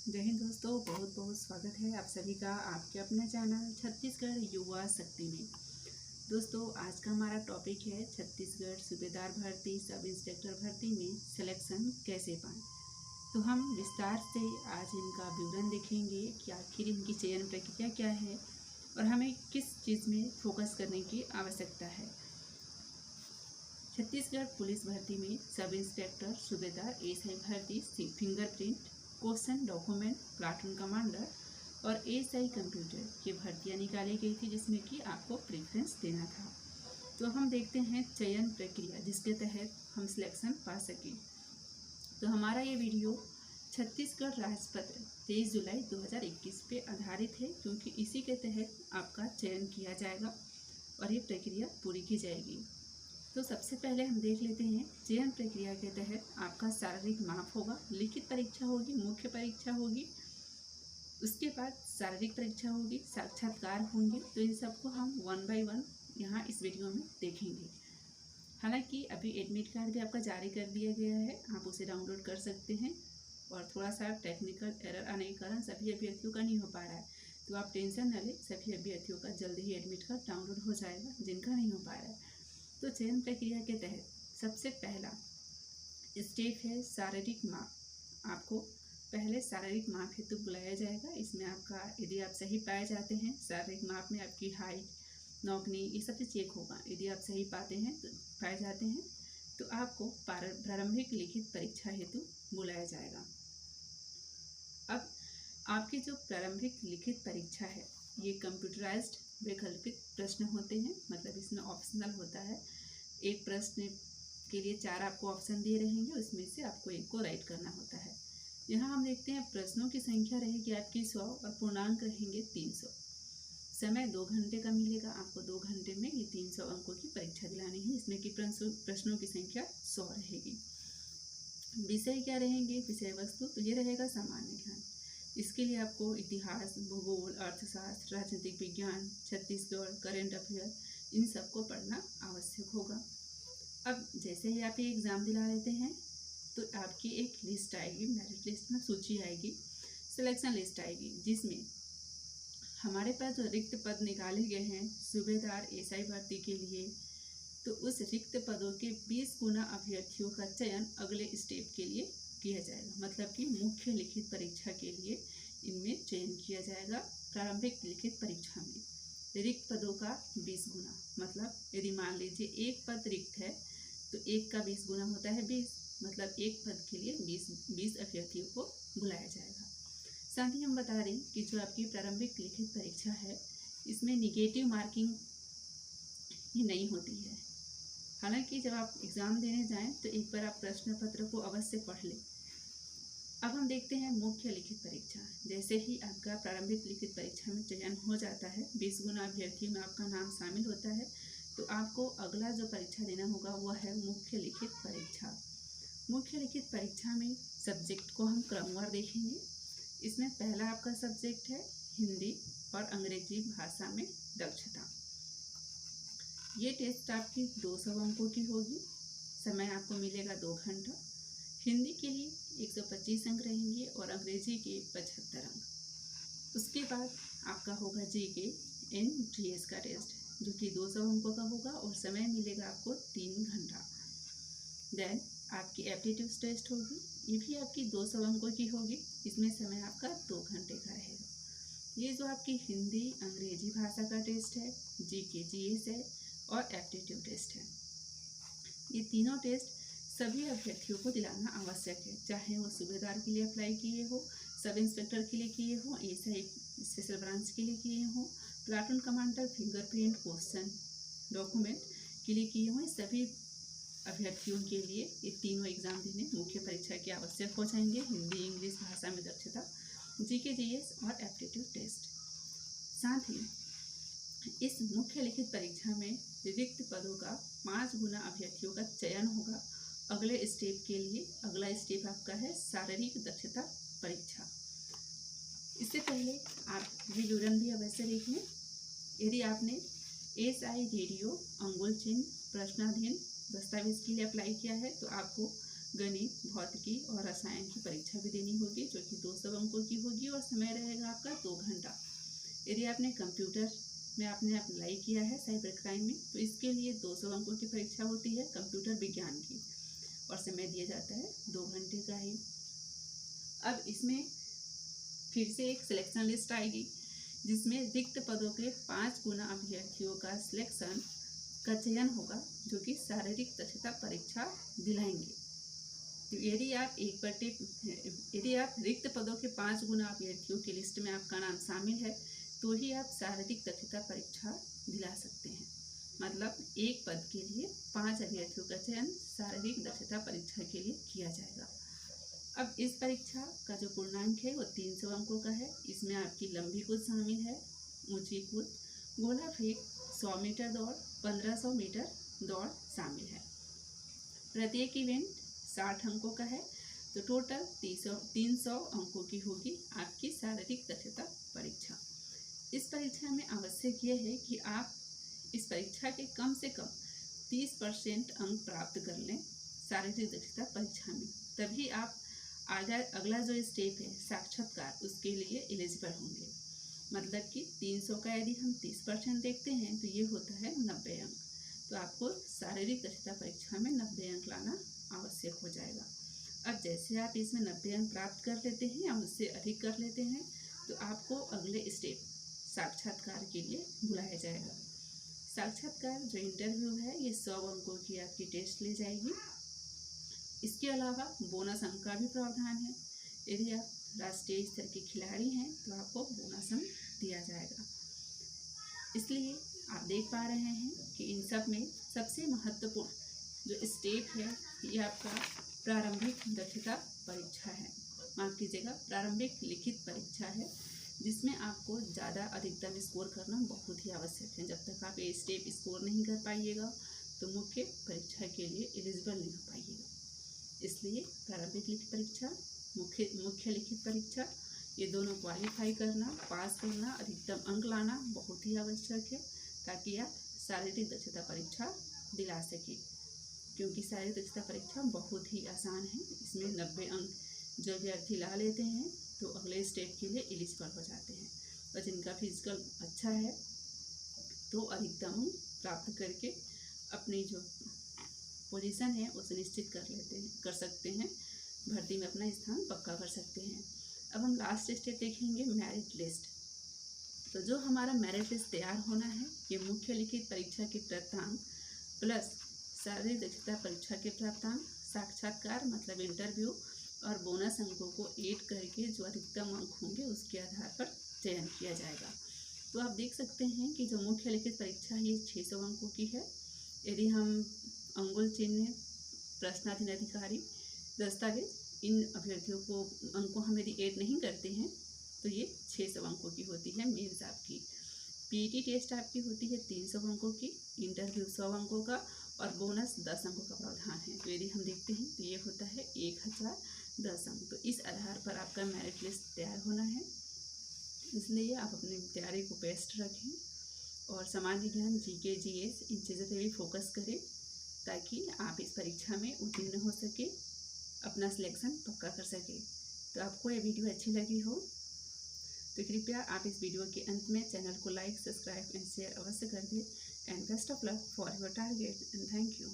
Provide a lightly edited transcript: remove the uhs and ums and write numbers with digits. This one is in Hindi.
जय हिंद दोस्तों, बहुत बहुत स्वागत है आप सभी का आपके अपने चैनल छत्तीसगढ़ युवा शक्ति में। दोस्तों, आज का हमारा टॉपिक है छत्तीसगढ़ सूबेदार भर्ती सब इंस्पेक्टर भर्ती में सिलेक्शन कैसे पाएं। तो हम विस्तार से आज इनका विवरण देखेंगे कि आखिर इनकी चयन प्रक्रिया क्या है और हमें किस चीज़ में फोकस करने की आवश्यकता है। छत्तीसगढ़ पुलिस भर्ती में सब इंस्पेक्टर सूबेदार एएसआई भर्ती fingerprint question document platoon commander और एएसआई कंप्यूटर की भर्तियां निकाली गई थी, जिसमें कि आपको प्रेफरेंस देना था। तो हम देखते हैं चयन प्रक्रिया जिसके तहत हम सिलेक्शन पा सकें। तो हमारा ये वीडियो छत्तीसगढ़ राजपत्र 23 जुलाई 2021 पे आधारित है, क्योंकि इसी के तहत आपका चयन किया जाएगा और ये प्रक्रिया पूरी की जाएगी। तो सबसे पहले हम देख लेते हैं चयन प्रक्रिया के तहत आपका शारीरिक माप होगा, लिखित परीक्षा होगी, मुख्य परीक्षा होगी, उसके बाद शारीरिक परीक्षा होगी, साक्षात्कार होंगे। तो इन सबको हम 1 बाय 1 यहाँ इस वीडियो में देखेंगे। हालांकि अभी एडमिट कार्ड भी आपका जारी कर दिया गया है, आप उसे डाउनलोड कर सकते हैं और थोड़ा सा टेक्निकल एरर आने के कारण सभी अभ्यर्थियों का नहीं हो पा रहा है। तो आप टेंशन न लें, सभी अभ्यर्थियों का जल्द ही एडमिट कार्ड डाउनलोड हो जाएगा जिनका नहीं हो पा रहा है। तो चयन प्रक्रिया के तहत सबसे पहला स्टेप है शारीरिक माप। आपको पहले शारीरिक माप हेतु बुलाया जाएगा। इसमें आपका यदि आप सही पाए जाते हैं, शारीरिक माप में आपकी हाइट, नौकनी, ये सब चेक होगा। यदि आप सही पाते हैं तो पाए जाते हैं तो आपको प्रारंभिक लिखित परीक्षा हेतु बुलाया जाएगा। अब आपकी जो प्रारंभिक लिखित परीक्षा है ये कंप्यूटराइज्ड वैकल्पिक प्रश्न होते हैं, मतलब इसमें ऑप्शनल होता है। एक प्रश्न के लिए 4 आपको ऑप्शन दिए रहेंगे, उसमें से आपको एक को राइट करना होता है। यहाँ हम देखते हैं प्रश्नों की संख्या रहेगी आपकी 100 और पूर्णांक रहेंगे 300। समय 2 घंटे का मिलेगा आपको। 2 घंटे में ये 300 अंकों की परीक्षा दिलानी है, इसमें कि प्रश्नों की संख्या 100 रहेगी। विषय क्या रहेंगे, विषय वस्तु तो ये रहेगा सामान्य ज्ञान। इसके लिए आपको इतिहास, भूगोल, अर्थशास्त्र, राजनीतिक विज्ञान, छत्तीसगढ़, करंट अफेयर, इन सबको पढ़ना आवश्यक होगा। अब जैसे ही आप ये एग्ज़ाम दिला लेते हैं तो आपकी एक लिस्ट आएगी, मेरिट लिस्ट में सूची आएगी, सिलेक्शन लिस्ट आएगी, जिसमें हमारे पास जो रिक्त पद निकाले गए हैं सूबेदार एएसआई भर्ती के लिए, तो उस रिक्त पदों के 20 गुना अभ्यर्थियों का चयन अगले स्टेप के लिए किया जाएगा। मतलब कि मुख्य लिखित परीक्षा के लिए इनमें चयन किया जाएगा। प्रारंभिक लिखित परीक्षा में रिक्त पदों का 20 गुना, मतलब यदि मान लीजिए एक पद रिक्त है तो एक का 20 गुना होता है 20, मतलब एक पद के लिए 20 अभ्यर्थियों को बुलाया जाएगा। साथ ही हम बता दें कि जो आपकी प्रारंभिक लिखित परीक्षा है इसमें निगेटिव मार्किंग ही नहीं होती है। हालांकि जब आप एग्ज़ाम देने जाएं तो एक बार आप प्रश्न पत्र को अवश्य पढ़ लें। अब हम देखते हैं मुख्य लिखित परीक्षा। जैसे ही आपका प्रारंभिक लिखित परीक्षा में चयन हो जाता है, 20 गुना अभ्यर्थियों में आपका नाम शामिल होता है, तो आपको अगला जो परीक्षा देना होगा वह है मुख्य लिखित परीक्षा। मुख्य लिखित परीक्षा में सब्जेक्ट को हम क्रमवार देखेंगे। इसमें पहला आपका सब्जेक्ट है हिंदी और अंग्रेजी भाषा में दक्षता। ये टेस्ट आपकी 200 अंकों की होगी। समय आपको मिलेगा 2 घंटा। हिंदी के लिए 125 अंक रहेंगे और अंग्रेजी के 75 अंक। उसके बाद आपका होगा जीके एंड जीएस का टेस्ट, जो कि 200 अंकों का होगा और समय मिलेगा आपको 3 घंटा। देन आपकी एप्टीट्यूड टेस्ट होगी, ये भी आपकी 200 अंकों की होगी। इसमें समय आपका 2 घंटे का रहेगा। ये जो आपकी हिंदी अंग्रेजी भाषा का टेस्ट है, जीके जीएस है और एप्टीट्यूड टेस्ट है, ये तीनों टेस्ट सभी अभ्यर्थियों को दिलाना आवश्यक है, चाहे वो सूबेदार के लिए अप्लाई किए हो, सब इंस्पेक्टर के लिए किए हो, एएसआई स्पेशल ब्रांच के लिए किए हो, platoon commander, fingerprint, question document के लिए किए हों। सभी अभ्यर्थियों के लिए ये तीनों एग्जाम देने मुख्य परीक्षा के आवश्यक हो जाएंगे। हिंदी इंग्लिश भाषा में दक्षता, जीके जीएस और एप्टीट्यूड टेस्ट। साथ ही इस मुख्य लिखित परीक्षा में रिक्त पदों का 5 गुना अभ्यर्थियों का चयन होगा अगले स्टेप के लिए। अगला स्टेप आपका है शारीरिक दक्षता परीक्षा। इससे पहले आप विवरण भी अवश्य देख लें। यदि आपने एएसआई रेडियो, अंगुल चिन्ह, प्रश्नाधीन दस्तावेज के लिए अप्लाई किया है तो आपको गणित, भौतिकी और रसायन की परीक्षा भी देनी होगी, जो कि 200 अंकों की होगी और समय रहेगा आपका 2 घंटा। यदि आपने कंप्यूटर में आपने अप्लाई किया है साइबर क्राइम में, तो इसके लिए 200 अंकों की परीक्षा होती है कंप्यूटर विज्ञान की, और समय दिया जाता है 2 घंटे का ही। अब इसमें फिर से एक सिलेक्शन लिस्ट आएगी, जिसमें रिक्त पदों के 5 गुना अभ्यर्थियों का सिलेक्शन का चयन होगा, जो कि शारीरिक दक्षता परीक्षा दिलाएंगे। तो यदि आप रिक्त पदों के 5 गुना अभ्यर्थियों की लिस्ट में आपका नाम शामिल है, तो ही आप शारीरिक दक्षता परीक्षा दिला सकते हैं। मतलब एक पद के लिए 5 अभ्यर्थियों का चयन शारीरिक दक्षता परीक्षा के लिए किया जाएगा। अब इस परीक्षा का जो पूर्णांक है वो 300 अंकों का है। इसमें आपकी लंबी कूद शामिल है, ऊंची कूद, गोला फेंक, 100 मीटर दौड़, 1500 मीटर दौड़ शामिल है। प्रत्येक इवेंट 60 अंकों का है, तो टोटल 300 अंकों की होगी आपकी शारीरिक दक्षता परीक्षा। इस परीक्षा में आवश्यक यह है कि आप इस परीक्षा के कम से कम 30% अंक प्राप्त कर लें शारीरिक दक्षता परीक्षा में, तभी आप अगला जो स्टेप है साक्षात्कार, उसके लिए एलिजिबल होंगे। मतलब कि 300 का यदि हम 30% देखते हैं तो ये होता है 90 अंक। तो आपको शारीरिक दक्षता परीक्षा में 90 अंक लाना आवश्यक हो जाएगा। अब जैसे आप इसमें 90 अंक प्राप्त कर लेते हैं या उससे अधिक कर लेते हैं, तो आपको अगले स्टेप साक्षात्कार के लिए बुलाया जाएगा। साक्षात्कार जो इंटरव्यू है, ये 100 अंकों की आपकी टेस्ट ली जाएगी। इसके अलावा बोनस अंक का भी प्रावधान है। यदि आप राष्ट्रीय स्तर के खिलाड़ी हैं तो आपको बोनस अंक दिया जाएगा। इसलिए आप देख पा रहे हैं कि इन सब में सबसे महत्वपूर्ण जो स्टेप है, ये आपका प्रारंभिक दक्षता परीक्षा है। माफ कीजिएगा, प्रारंभिक लिखित परीक्षा है, जिसमें आपको ज़्यादा अधिकतम स्कोर करना बहुत ही आवश्यक है। जब तक आप ये स्टेप स्कोर नहीं कर पाइएगा तो मुख्य परीक्षा के लिए एलिजिबल नहीं हो पाइएगा। इसलिए प्रारंभिक लिखित परीक्षा, मुख्य लिखित परीक्षा, ये दोनों क्वालिफाई करना, पास करना, अधिकतम अंक लाना बहुत ही आवश्यक है, ताकि आप शारीरिक दक्षता परीक्षा दिला सकें। क्योंकि शारीरिक दक्षता परीक्षा बहुत ही आसान है। इसमें 90 अंक जो अभ्यर्थी ला लेते हैं तो अगले स्टेप के लिए एलिजिबल हो जाते हैं, और जिनका फिजिकल अच्छा है तो अधिकतम अंक प्राप्त करके अपनी जो पोजीशन है वो सुनिश्चित कर सकते हैं, भर्ती में अपना स्थान पक्का कर सकते हैं। अब हम लास्ट स्टेप देखेंगे, मेरिट लिस्ट। तो जो हमारा मेरिट लिस्ट तैयार होना है, ये मुख्य लिखित परीक्षा के प्राप्तांक प्लस शारीरिक दक्षता परीक्षा के प्राप्तांक, साक्षात्कार मतलब इंटरव्यू और बोनस अंकों को ऐड करके जो अधिकतम अंक होंगे उसके आधार पर चयन किया जाएगा। तो आप देख सकते हैं कि जो मुख्य लिखित परीक्षा है ये 600 अंकों की है। यदि हम अंगुल चिन्ह, प्रश्नाधीन अधिकारी, दस्तावेज, इन अभ्यर्थियों को अंकों हम यदि ऐड नहीं करते हैं तो ये 600 अंकों की होती है मेंस आपकी। पीटी टेस्ट आपकी होती है 300 अंकों की, इंटरव्यू 100 अंकों का और बोनस 10 अंकों का प्रावधान है। तो यदि हम देखते हैं तो ये होता है 1010 अंक। तो इस आधार पर आपका मेरिट लिस्ट तैयार होना है, इसलिए आप अपनी तैयारी को बेस्ट रखें और सामान्य ज्ञान, जीके, जीएस, इन चीज़ों पर भी फोकस करें, ताकि आप इस परीक्षा में उत्तीर्ण हो सके, अपना सिलेक्शन पक्का कर सके। तो आपको ये वीडियो अच्छी लगी हो तो कृपया आप इस वीडियो के अंत में चैनल को लाइक, सब्सक्राइब एंड शेयर अवश्य कर दें। And best of luck for your target and thank you.